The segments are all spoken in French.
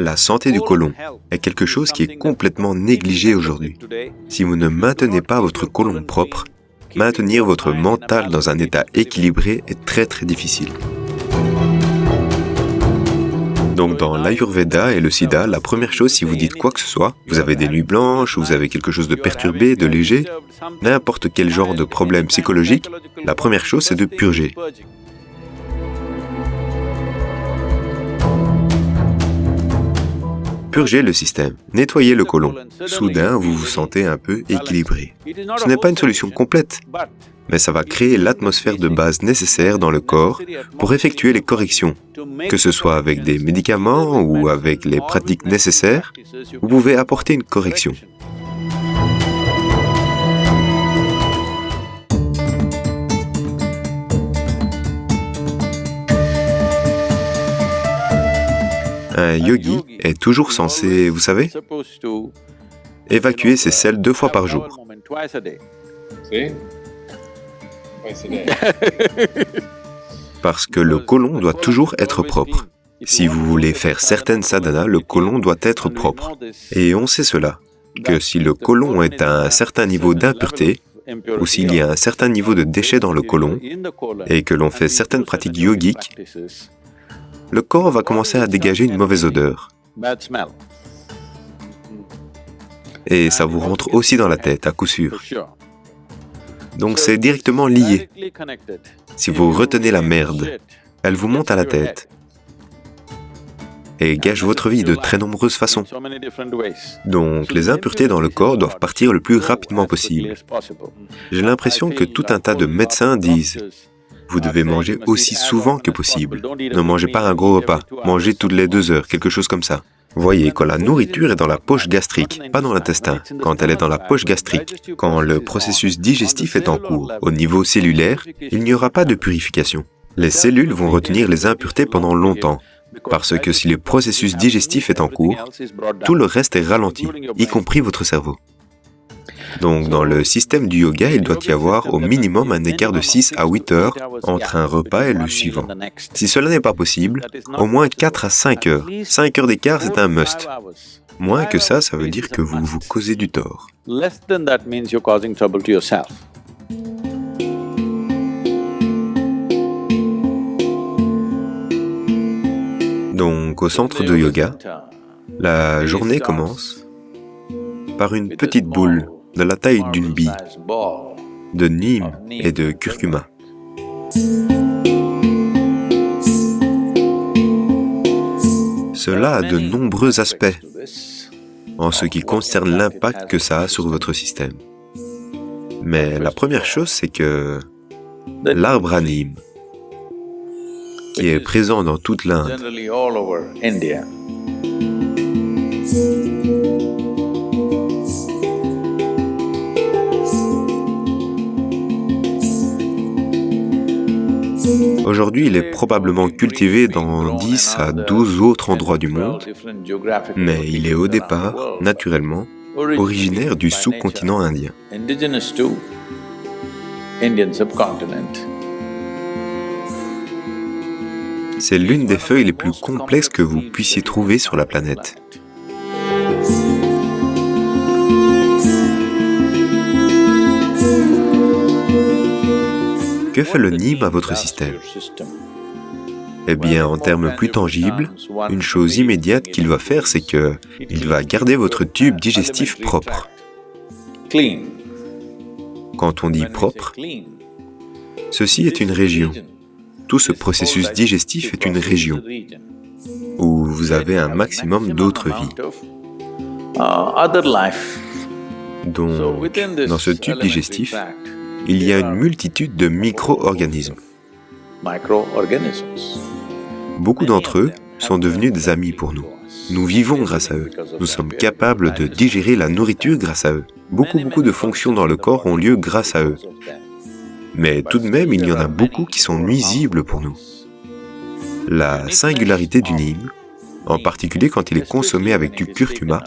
La santé du côlon est quelque chose qui est complètement négligé aujourd'hui. Si vous ne maintenez pas votre côlon propre, maintenir votre mental dans un état équilibré est très difficile. Donc dans l'Ayurveda et le Siddha, la première chose si vous dites quoi que ce soit, vous avez des nuits blanches, vous avez quelque chose de perturbé, de léger, n'importe quel genre de problème psychologique, la première chose c'est de purger. Purgez le système, nettoyez le côlon. Soudain, vous vous sentez un peu équilibré. Ce n'est pas une solution complète, mais ça va créer l'atmosphère de base nécessaire dans le corps pour effectuer les corrections. Que ce soit avec des médicaments ou avec les pratiques nécessaires, vous pouvez apporter une correction. Un yogi est toujours censé, vous savez, évacuer ses selles 2 fois par jour. Parce que le côlon doit toujours être propre. Si vous voulez faire certaines sadhanas, le côlon doit être propre. Et on sait cela, que si le côlon est à un certain niveau d'impureté, ou s'il y a un certain niveau de déchets dans le côlon, et que l'on fait certaines pratiques yogiques, le corps va commencer à dégager une mauvaise odeur. Et ça vous rentre aussi dans la tête, à coup sûr. Donc c'est directement lié. Si vous retenez la merde, elle vous monte à la tête et gâche votre vie de très nombreuses façons. Donc les impuretés dans le corps doivent partir le plus rapidement possible. J'ai l'impression que tout un tas de médecins disent « Vous devez manger aussi souvent que possible. Ne mangez pas un gros repas, mangez toutes les 2 heures, quelque chose comme ça. » Voyez, quand la nourriture est dans la poche gastrique, pas dans l'intestin, quand elle est dans la poche gastrique, quand le processus digestif est en cours, au niveau cellulaire, il n'y aura pas de purification. Les cellules vont retenir les impuretés pendant longtemps, parce que si le processus digestif est en cours, tout le reste est ralenti, y compris votre cerveau. Donc dans le système du yoga, il doit y avoir au minimum un écart de 6 à 8 heures entre un repas et le suivant. Si cela n'est pas possible, au moins 4 à 5 heures. 5 heures d'écart, c'est un must. Moins que ça, ça veut dire que vous vous causez du tort. Donc au centre de yoga, la journée commence par une petite boule de la taille d'une bille, de neem et de curcuma. Cela a de nombreux aspects en ce qui concerne l'impact que ça a sur votre système. Mais la première chose, c'est que l'arbre à neem, qui est présent dans toute l'Inde, aujourd'hui, il est probablement cultivé dans 10 à 12 autres endroits du monde, mais il est au départ, naturellement, originaire du sous-continent indien. C'est l'une des feuilles les plus complexes que vous puissiez trouver sur la planète. Que fait le neem à votre système? Eh bien, en termes plus tangibles, une chose immédiate qu'il va faire, c'est que il va garder votre tube digestif propre. Quand on dit propre, ceci est une région. Tout ce processus digestif est une région où vous avez un maximum d'autres vies. Donc, dans ce tube digestif, il y a une multitude de micro-organismes. Beaucoup d'entre eux sont devenus des amis pour nous. Nous vivons grâce à eux. Nous sommes capables de digérer la nourriture grâce à eux. Beaucoup de fonctions dans le corps ont lieu grâce à eux. Mais tout de même, il y en a beaucoup qui sont nuisibles pour nous. La singularité du neem, en particulier quand il est consommé avec du curcuma,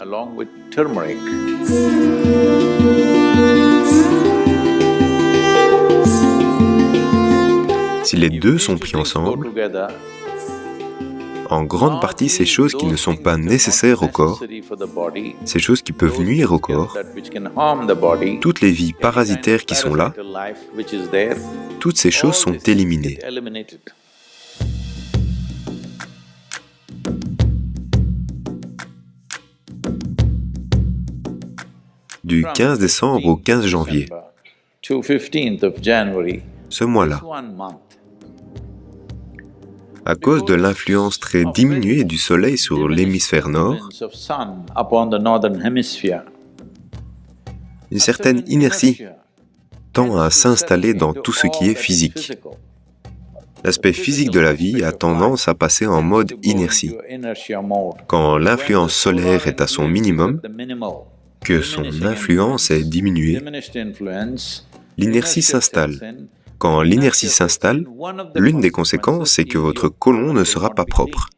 si les deux sont pris ensemble, en grande partie ces choses qui ne sont pas nécessaires au corps, ces choses qui peuvent nuire au corps, toutes les vies parasitaires qui sont là, toutes ces choses sont éliminées. Du 15 décembre au 15 janvier, ce mois-là, à cause de l'influence très diminuée du Soleil sur l'hémisphère nord, une certaine inertie tend à s'installer dans tout ce qui est physique. L'aspect physique de la vie a tendance à passer en mode inertie. Quand l'influence solaire est à son minimum, que son influence est diminuée, l'inertie s'installe. Quand l'inertie s'installe, l'une des conséquences est que votre côlon ne sera pas propre.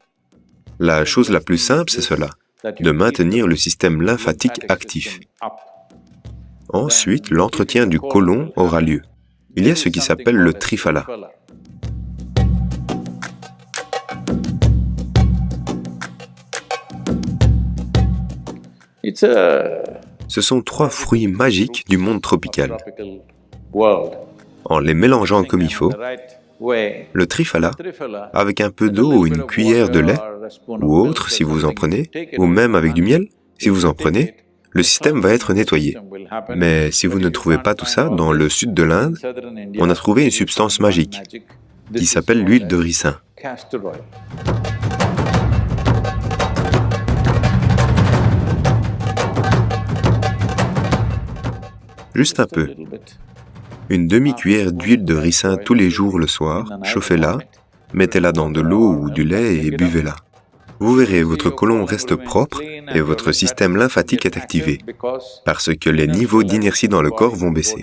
La chose la plus simple, c'est cela, de maintenir le système lymphatique actif. Ensuite, l'entretien du côlon aura lieu. Il y a ce qui s'appelle le triphala. Ce sont 3 fruits magiques du monde tropical. En les mélangeant comme il faut, le triphala, avec un peu d'eau ou une cuillère de lait, ou autre si vous en prenez, ou même avec du miel, si vous en prenez, le système va être nettoyé. Mais si vous ne trouvez pas tout ça, dans le sud de l'Inde, on a trouvé une substance magique qui s'appelle l'huile de ricin. Juste un peu. Une demi-cuillère d'huile de ricin tous les jours le soir, chauffez-la, mettez-la dans de l'eau ou du lait et buvez-la. Vous verrez, votre côlon reste propre et votre système lymphatique est activé, parce que les niveaux d'inertie dans le corps vont baisser.